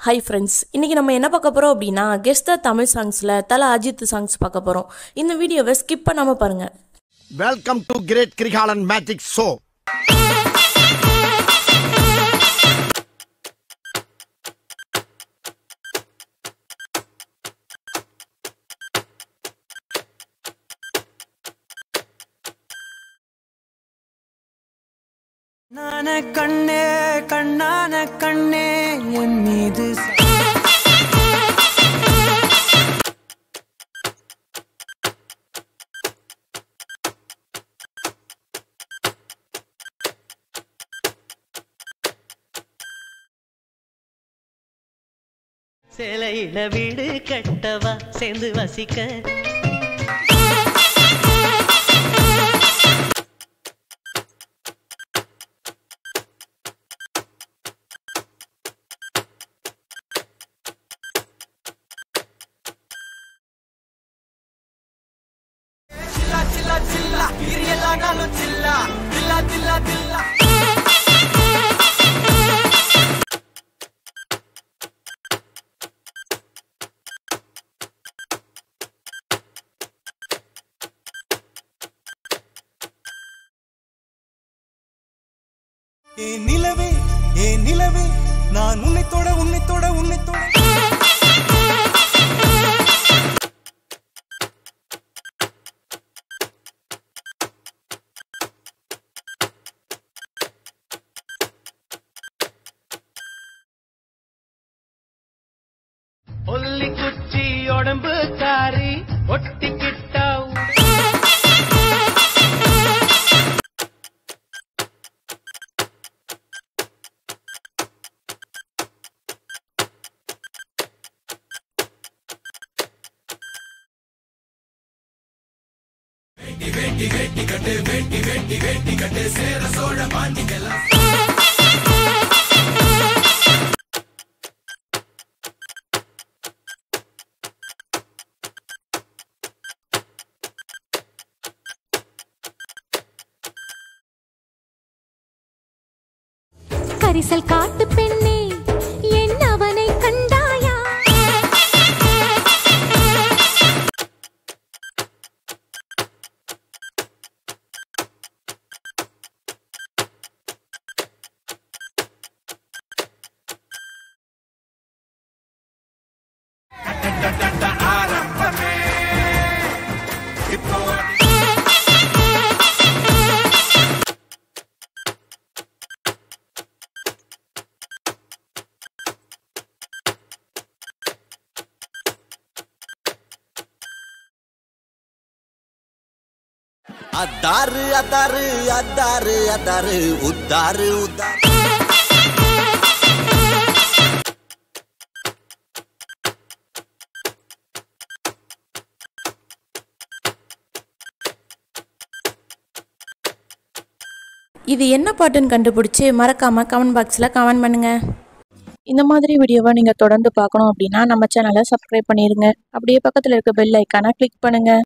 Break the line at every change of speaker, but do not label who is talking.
Hi friends, இன்றைக்கி நம்ம என்ன பார்க்க போகிறோம் அப்படின்னா கெஸ் த தமிழ் சாங்ஸில் தல அஜித் சாங்ஸ் பார்க்க போகிறோம். இந்த வீடியோவை ஸ்கிப் பண்ணாமல் பாருங்கள்.
Welcome to great Kirikalan magic show.
கண்ணான கண்ணே கண்ணான கண்ணே என் மீது
சேலையில வீடு கட்டவா சேர்ந்து வசிக்க
ஏ நிலவே நான் உன்னை தொட
ஒல்லி குச்சி உடம்பு காரி ஒட்டிக்கிட்டா சேர சோழ பாண்டிகளாம்
பரிசல் காட்டு பெண்ணே என் அவனை கண்டாயா?
ஆரம்பமே இப்போ
அதாரு அதாரு அதாரு அதாரு உத்தாரு உத்தாரு.
இது என்ன பாட்டுன்னு கண்டுபிடிச்சி மறக்காமல் கமெண்ட் பாக்ஸில் கமெண்ட் பண்ணுங்கள். இந்த மாதிரி வீடியோவை நீங்கள் தொடர்ந்து பார்க்கணும் அப்படின்னா நம்ம சேனலை சப்ஸ்கிரைப் பண்ணிடுங்க. அப்படியே பக்கத்தில் இருக்க பெல் ஐக்கானை கிளிக் பண்ணுங்கள்.